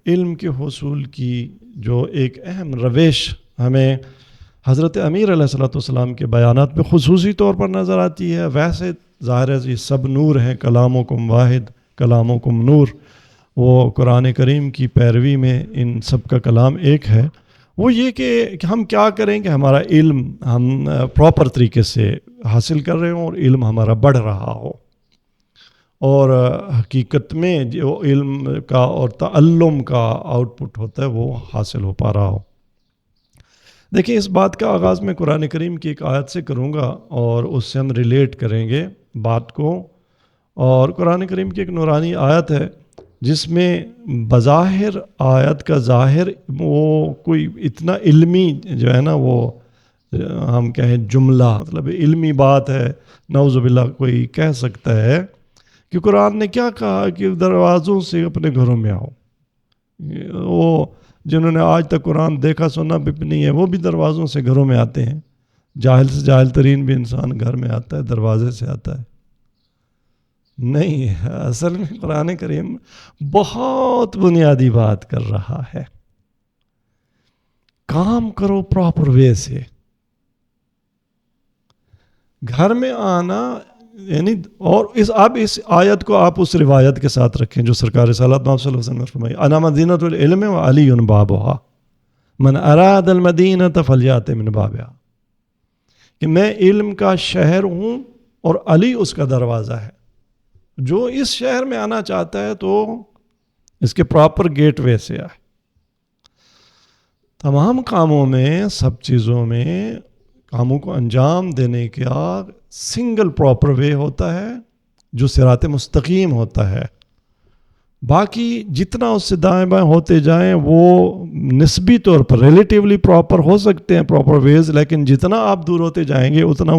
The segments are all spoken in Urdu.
علم کے حصول کی جو ایک اہم روش ہمیں حضرت امیر علیہ الصلوۃ والسلام کے بیانات میں خصوصی طور پر نظر آتی ہے. ویسے ظاہر ہے یہ سب نور ہیں، کلامکم واحد کلامکم نور، وہ قرآن کریم کی پیروی میں ان سب کا کلام ایک ہے. وہ یہ کہ ہم کیا کریں کہ ہمارا علم ہم پراپر طریقے سے حاصل کر رہے ہوں اور علم ہمارا بڑھ رہا ہو، اور حقیقت میں جو علم کا اور تعلم کا آؤٹ پٹ ہوتا ہے وہ حاصل ہو پا رہا ہو. دیکھیں، اس بات کا آغاز میں قرآن کریم کی ایک آیت سے کروں گا اور اس سے ہم ریلیٹ کریں گے بات کو. اور قرآن کریم کی ایک نورانی آیت ہے جس میں بظاہر آیت کا ظاہر وہ کوئی اتنا علمی جو ہے نا، وہ ہم کہیں جملہ مطلب علمی بات ہے، نعوذ باللہ کوئی کہہ سکتا ہے کہ قرآن نے کیا کہا کہ دروازوں سے اپنے گھروں میں آؤ. وہ جنہوں نے آج تک قرآن دیکھا سنا بھی نہیں ہے وہ بھی دروازوں سے گھروں میں آتے ہیں. جاہل سے جاہل ترین بھی انسان گھر میں آتا ہے، دروازے سے آتا ہے. نہیں، اصل میں قرآن کریم بہت بنیادی بات کر رہا ہے. کام کرو پراپر وے سے. گھر میں آنا یعنی، اور اس آیت کو آپ اس روایت کے ساتھ رکھیں جو سرکار رسالت محمد صلی اللہ علیہ وسلم نے فرمائی، انا مدینۃ العلم وعلی بابھا من اراد المدینۃ فلیأت من بابھا، کہ میں علم کا شہر ہوں اور علی اس کا دروازہ ہے. جو اس شہر میں آنا چاہتا ہے تو اس کے پراپر گیٹ وے سے آئے. تمام کاموں میں، سب چیزوں میں کاموں کو انجام دینے کا سنگل پراپر وے ہوتا ہے جو صراط مستقیم ہوتا ہے. باقی جتنا اس سے دائیں بائیں ہوتے جائیں وہ نسبی طور پر ریلیٹیولی پراپر ہو سکتے ہیں پراپر ویز، لیکن جتنا آپ دور ہوتے جائیں گے اتنا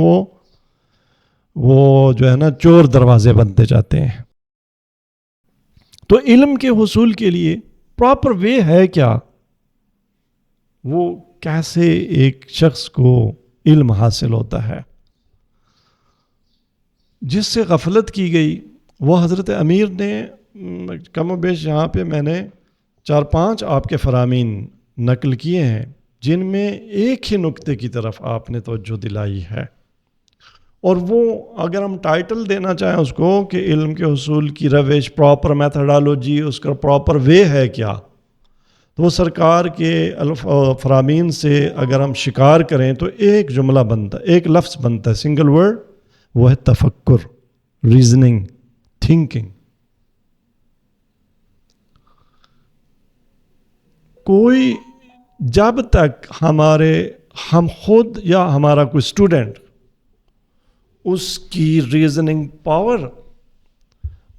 وہ جو ہے نا چور دروازے بنتے جاتے ہیں. تو علم کے حصول کے لیے پراپر وے ہے کیا؟ وہ کیسے ایک شخص کو علم حاصل ہوتا ہے؟ جس سے غفلت کی گئی وہ حضرت امیر نے کم و بیش یہاں پہ میں نے 4-5 آپ کے فرامین نقل کیے ہیں جن میں ایک ہی نقطے کی طرف آپ نے توجہ دلائی ہے. اور وہ اگر ہم ٹائٹل دینا چاہیں اس کو کہ علم کے حصول کی روش، پراپر میتھڈالوجی، اس کا پراپر وے ہے کیا، تو وہ سرکار کے فرامین سے اگر ہم شکار کریں تو ایک جملہ بنتا ہے، ایک لفظ بنتا ہے، سنگل ورڈ، وہ ہے تفکر، ریزننگ، تھنکنگ. کوئی جب تک ہم خود یا ہمارا کوئی اسٹوڈنٹ اس کی ریزننگ پاور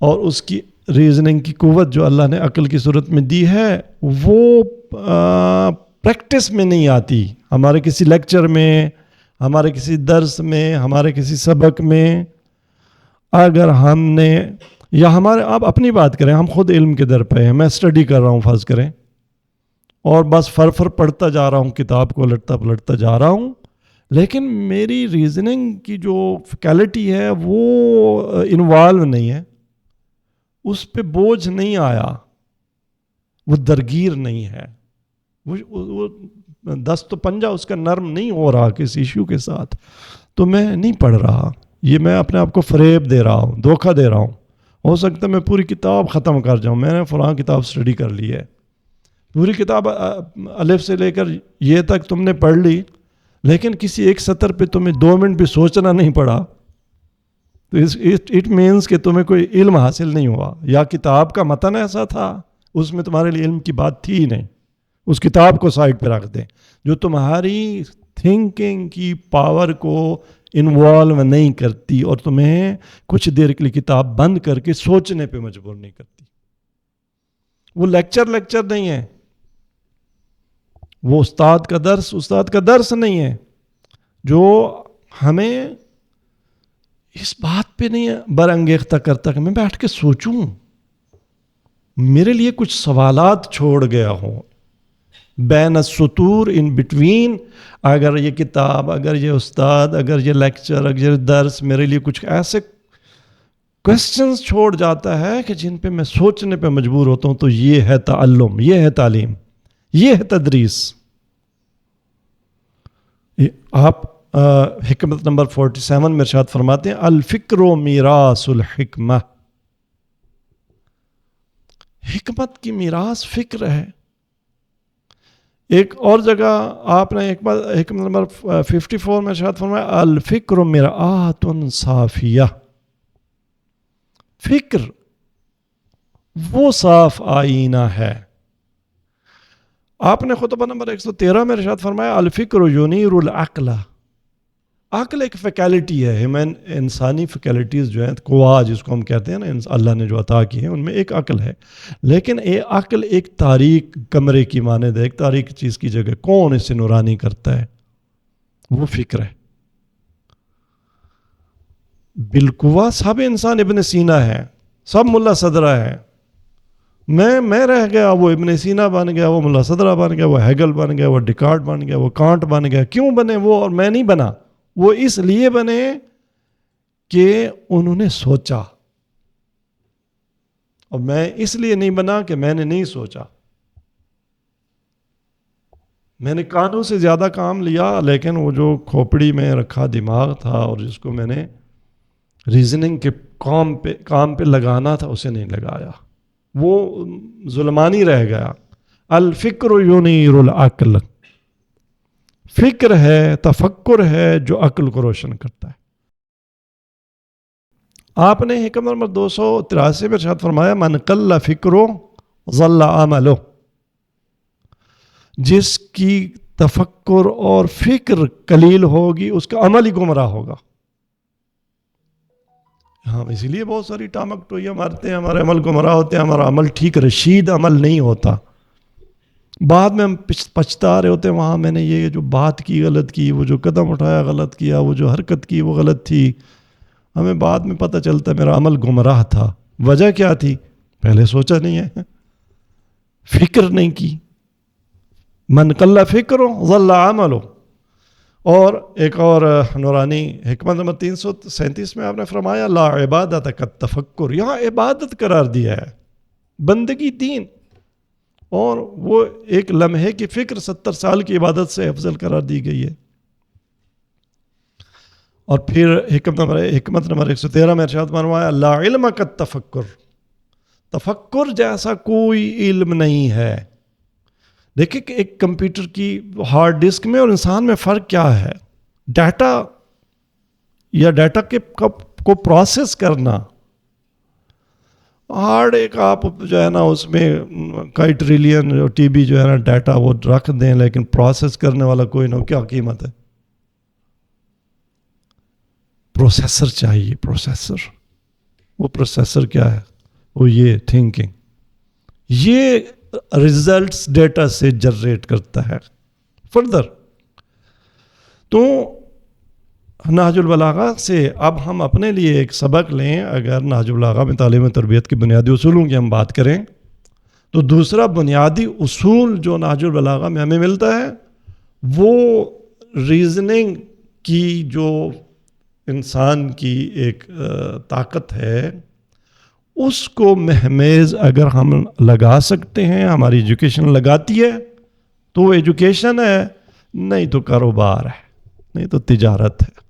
اور اس کی ریزننگ کی قوت جو اللہ نے عقل کی صورت میں دی ہے وہ پریکٹس میں نہیں آتی، ہمارے کسی لیکچر میں، ہمارے کسی درس میں، ہمارے کسی سبق میں اگر ہم نے، یا ہمارے، آپ اپنی بات کریں، ہم خود علم کے در پہ ہیں، میں اسٹڈی کر رہا ہوں فرض کریں، اور بس فر پڑھتا جا رہا ہوں، کتاب کو پلٹتا جا رہا ہوں، لیکن میری ریزننگ کی جو فیکلٹی ہے وہ انوالو نہیں ہے، اس پہ بوجھ نہیں آیا، وہ درگیر نہیں ہے، وہ دست و پنجہ اس کا نرم نہیں ہو رہا کسی ایشو کے ساتھ، تو میں نہیں پڑھ رہا. یہ میں اپنے آپ کو فریب دے رہا ہوں، دھوکہ دے رہا ہوں. ہو سکتا ہے میں پوری کتاب ختم کر جاؤں، میں نے فلاں کتاب اسٹڈی کر لی ہے، پوری کتاب الف سے لے کر یہ تک تم نے پڑھ لی، لیکن کسی ایک سطر پہ تمہیں 2 منٹ بھی سوچنا نہیں پڑا، تو اٹ مینس کہ تمہیں کوئی علم حاصل نہیں ہوا، یا کتاب کا متن ایسا تھا اس میں تمہارے لیے علم کی بات تھی ہی نہیں. اس کتاب کو سائڈ پہ رکھ دیں جو تمہاری تھنکنگ کی پاور کو انوالو نہیں کرتی اور تمہیں کچھ دیر کے لیے کتاب بند کر کے سوچنے پہ مجبور نہیں کرتی. وہ لیکچر نہیں ہے، وہ استاد کا درس نہیں ہے جو ہمیں اس بات پہ نہیں برانگیختہ کرتا کہ میں بیٹھ کے سوچوں، میرے لیے کچھ سوالات چھوڑ گیا ہوں بین السطور، ان بٹوین. اگر یہ کتاب، اگر یہ استاد، اگر یہ لیکچر، اگر یہ درس میرے لیے کچھ ایسے کوشچنز چھوڑ جاتا ہے کہ جن پہ میں سوچنے پہ مجبور ہوتا ہوں. تو یہ ہے تعلم، یہ ہے تعلیم، یہ ہے تدریس. آپ حکمت نمبر 47 میں ارشاد فرماتے ہیں الفکر و میراث الحکمہ. حکمت کی میراث فکر ہے. ایک اور جگہ آپ نے حکمت نمبر 54 میں ارشاد فرمایا الفکر مرآۃ صافیہ. فکر وہ صاف آئینہ ہے. آپ نے خطبہ نمبر 113 میں ارشاد فرمایا الفکر ینیر العقل. عقل ایک فیکلٹی ہے، انسانی فیکلٹیز جو ہیں، قوا جس کو ہم کہتے ہیں نا، اللہ نے جو عطا کی ہیں ان میں ایک عقل ہے. لیکن یہ عقل ایک تاریک کمرے کی مانند ہے، ایک تاریک چیز کی جگہ کون اسے نورانی کرتا ہے؟ وہ فکر ہے. بالقوا سب انسان ابن سینا ہے، سب ملا صدرہ ہے. میں رہ گیا، وہ ابن سینا بن گیا، وہ ملا صدرہ بن گیا، وہ ہیگل بن گیا، وہ ڈیکارٹ بن گیا، وہ کانٹ بن گیا. کیوں بنے وہ اور میں نہیں بنا؟ وہ اس لیے بنے کہ انہوں نے سوچا، اور میں اس لیے نہیں بنا کہ میں نے نہیں سوچا. میں نے کانوں سے زیادہ کام لیا، لیکن وہ جو کھوپڑی میں رکھا دماغ تھا اور جس کو میں نے ریزننگ کے کام پہ لگانا تھا اسے نہیں لگایا، وہ ظلمانی رہ گیا. الفکر ینیر العقل. فکر ہے، تفکر ہے جو عقل کو روشن کرتا ہے. آپ نے حکم نمبر 283 میں ارشاد فرمایا من قل فکرو ضل عملو. جس کی تفکر اور فکر قلیل ہوگی اس کا عمل ہی گمراہ ہوگا. ہاں اسی لیے بہت ساری ٹامک ٹوئیاں مارتے ہیں، ہمارے عمل گمراہ ہوتے ہیں، ہمارا عمل ٹھیک رشید عمل نہیں ہوتا. بعد میں ہم پچھتا رہے ہوتے ہیں وہاں میں نے یہ جو بات کی غلط کی، وہ جو قدم اٹھایا غلط کیا، وہ جو حرکت کی وہ غلط تھی. ہمیں بعد میں پتہ چلتا ہے میرا عمل گمراہ تھا. وجہ کیا تھی؟ پہلے سوچا نہیں ہے، فکر نہیں کی. من قل فکرو ضل عملو. اور ایک اور نورانی حکمت نمبر 337 میں آپ نے فرمایا لا عبادت کالتفکر. یہاں عبادت قرار دیا ہے، بندگی دین، اور وہ ایک لمحے کی فکر 70 سال کی عبادت سے افضل قرار دی گئی ہے. اور پھر حکمت نمبر 113 میں ارشاد فرمایا لا علم کالتفکر. تفکر جیسا کوئی علم نہیں ہے. دیکھیں کہ ایک کمپیوٹر کی ہارڈ ڈسک میں اور انسان میں فرق کیا ہے. ڈیٹا یا ڈیٹا کو پروسیس کرنا ہارڈ، ایک آپ جو ہے نا اس میں کئی ٹریلین جو ٹی بی جو ہے نا ڈیٹا وہ رکھ دیں، لیکن پروسیس کرنے والا کوئی نہ ہو، کیا قیمت ہے؟ پروسیسر چاہیے. پروسیسر، وہ پروسیسر کیا ہے؟ وہ یہ تھنکنگ، یہ ریزلٹس ڈیٹا سے جنریٹ کرتا ہے. فردر تو نہج البلاغہ سے اب ہم اپنے لیے ایک سبق لیں. اگر نہج البلاغہ میں تعلیم و تربیت کے بنیادی اصولوں کی ہم بات کریں تو دوسرا بنیادی اصول جو نہج البلاغہ میں ہمیں ملتا ہے وہ ریزننگ کی جو انسان کی ایک طاقت ہے اس کو مہمیز اگر ہم لگا سکتے ہیں، ہماری ایجوکیشن لگاتی ہے تو وہ ایجوکیشن ہے، نہیں تو کاروبار ہے، نہیں تو تجارت ہے.